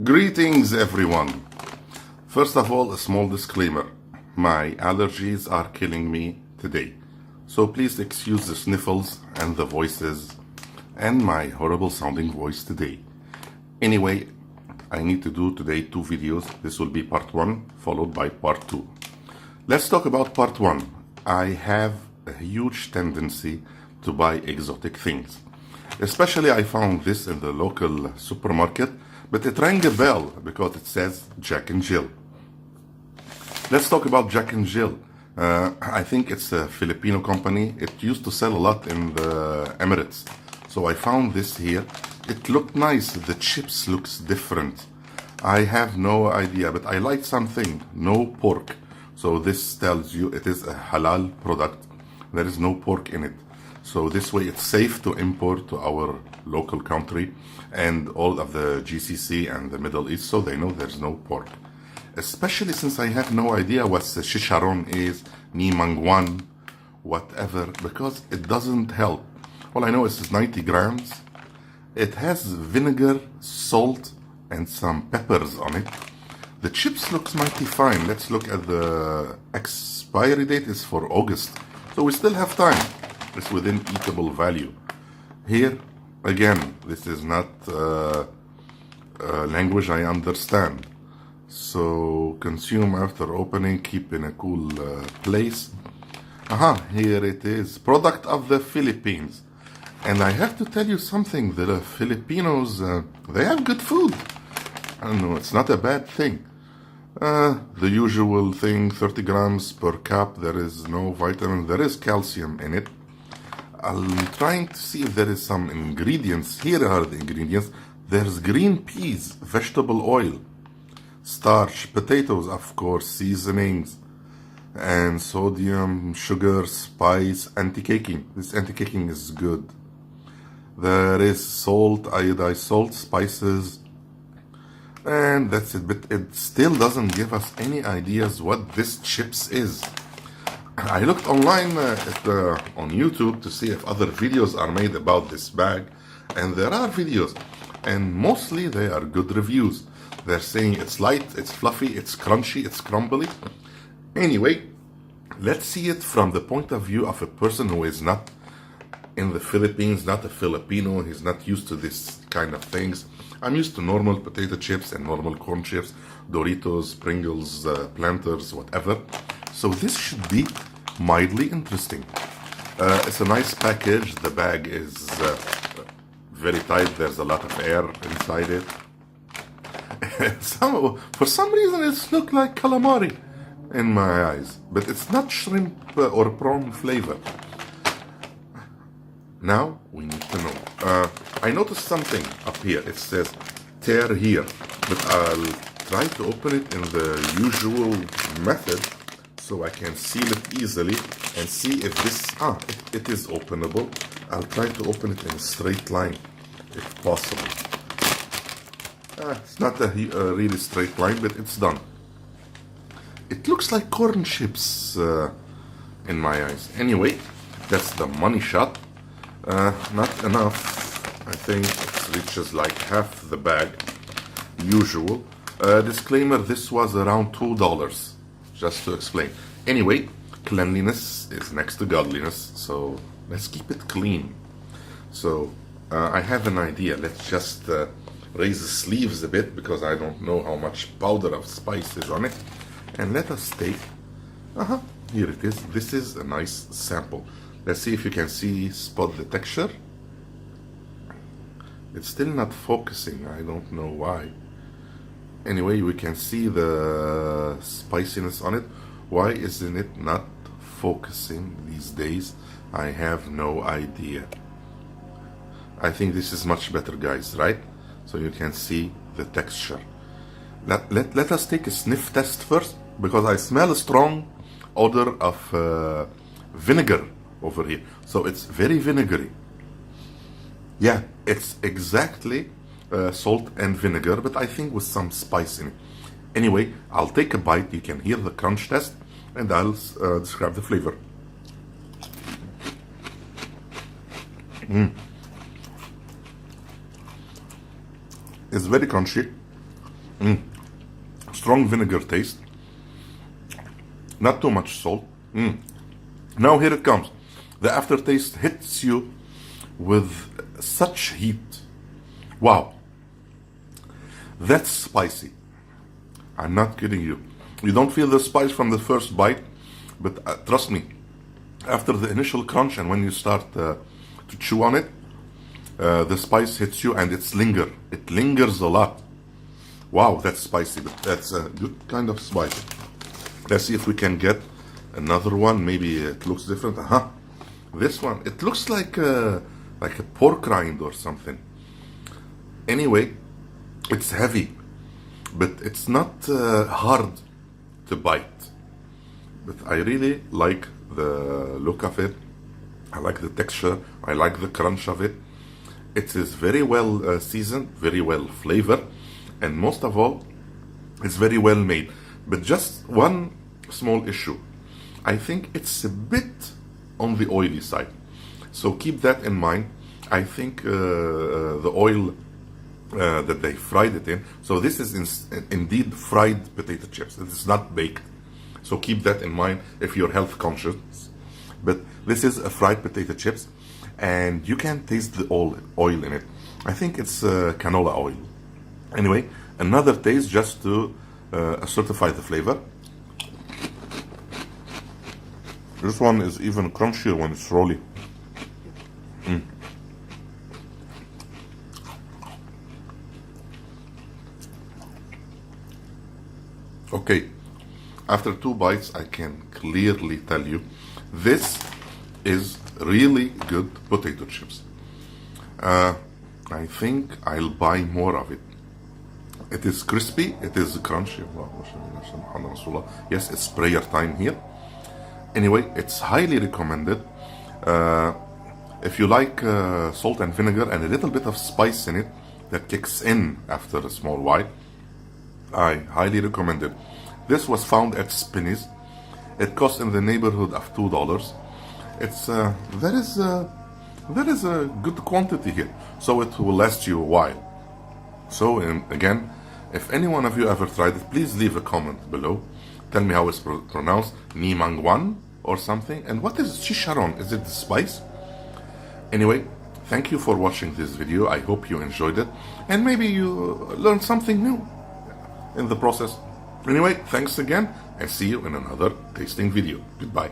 Greetings everyone. First of all, a small disclaimer. My allergies are killing me today. So please excuse the sniffles and the voices and my horrible sounding voice today. Anyway, I need to do today 2 videos. This will be part 1 followed by part 2. Let's talk about part 1. I have a huge tendency to buy exotic things. Especially I found this in the local supermarket, but it rang a bell because it says JACK&JILL. Let's talk about JACK&JILL. I think it's a Filipino company. It used to sell a lot in the Emirates. So I found this here. It looked nice. The chips looks different. I have no idea, but I like something. No pork. So this tells you it is a halal product. There is no pork in it. So this way it's safe to import to our local country and all of the GCC and the Middle East, so they know there's no pork. Especially since I have no idea what the chicharron is, ni Mang Juan, whatever, because it doesn't help. All I know is it's 90 grams. It has vinegar, salt, and some peppers on it. The chips looks mighty fine. Let's look at the expiry date. Is for August, so we still have time. It's within eatable value. Here, again, this is not language I understand. So, consume after opening, keep in a cool place. Here it is. Product of the Philippines. And I have to tell you something, the Filipinos, they have good food. I don't know, it's not a bad thing. The usual thing, 30 grams per cup, there is no vitamin, there is calcium in it. I'm trying to see if there is some ingredients. Here are the ingredients. There's green peas, vegetable oil, starch, potatoes, of course, seasonings, and sodium, sugar, spice, anti-caking. This anti-caking is good. There is salt, iodized salt, spices, and that's it. But it still doesn't give us any ideas what this chips is. I looked online on YouTube to see if other videos are made about this bag, and there are videos, and mostly they are good reviews. They're saying it's light, it's fluffy, it's crunchy, it's crumbly. Anyway, let's see it from the point of view of a person who is not in the Philippines, not a Filipino. He's not used to this kind of things. I'm used to normal potato chips and normal corn chips, Doritos, Pringles, Planters, whatever. So this should be mildly interesting. It's a nice package. The bag is very tight. There's a lot of air inside it. For some reason, it looks like calamari in my eyes, but it's not shrimp or prawn flavor. Now we need to know. I noticed something up here. It says tear here, but I'll try to open it in the usual method so I can seal it easily and see if this, it is openable. I'll try to open it in a straight line if possible. It's not a really straight line, but it's done. It looks like corn chips in my eyes. Anyway, that's the money shot. Not enough. I think it reaches like half the bag. Usual. Disclaimer, this was around $2. Just to explain. Anyway, cleanliness is next to godliness, so let's keep it clean. So, I have an idea. Let's just raise the sleeves a bit because I don't know how much powder of spice is on it. And let us take, here it is. This is a nice sample. Let's see if you can spot the texture. It's still not focusing. I don't know why. Anyway, we can see the spiciness on it. Why isn't it not focusing these days? I have no idea. I think this is much better, guys, right? So you can see the texture. Let us take a sniff test first, because I smell a strong odor of vinegar over here. So it's very vinegary. Yeah, it's exactly salt and vinegar, but I think with some spice in it. Anyway, I'll take a bite. You can hear the crunch test, and I'll describe the flavor. It's very crunchy. Strong vinegar taste. Not too much salt. Now here it comes. The aftertaste hits you with such heat. Wow. That's spicy. I'm not kidding you. You don't feel the spice from the first bite, but trust me, after the initial crunch and when you start to chew on it, the spice hits you and it lingers a lot. Wow, that's spicy, but that's a good kind of spice. Let's see if we can get another one. Maybe it looks different. This one, it looks like a pork rind or something. Anyway, it's heavy, but it's not hard to bite. But I really like the look of it. I like the texture. I like the crunch of it. It is very well seasoned, very well flavored, and most of all, it's very well made. But just one small issue. I think it's a bit on the oily side. So keep that in mind. I think the oil that they fried it in. So this is indeed fried potato chips. It is not baked. So keep that in mind if you're health conscious. But this is a fried potato chips, and you can taste the oil in it. I think it's canola oil. Anyway, another taste just to certify the flavor. This one is even crunchier when it's rolly. Okay, after 2 bites, I can clearly tell you this is really good potato chips. I think I'll buy more of it. It is crispy, it is crunchy. Yes, it's prayer time here. Anyway, it's highly recommended. If you like salt and vinegar and a little bit of spice in it that kicks in after a small while, I highly recommend it. This was found at Spinneys. It costs in the neighborhood of $2. It's there is a good quantity here, so it will last you a while. So again, if any one of you ever tried it, please leave a comment below. Tell me how it's pronounced, Mang Juan or something. And what is chicharron? Is it the spice? Anyway, thank you for watching this video. I hope you enjoyed it, and maybe you learned something new in the process. Anyway, thanks again, and see you in another tasting video. Goodbye.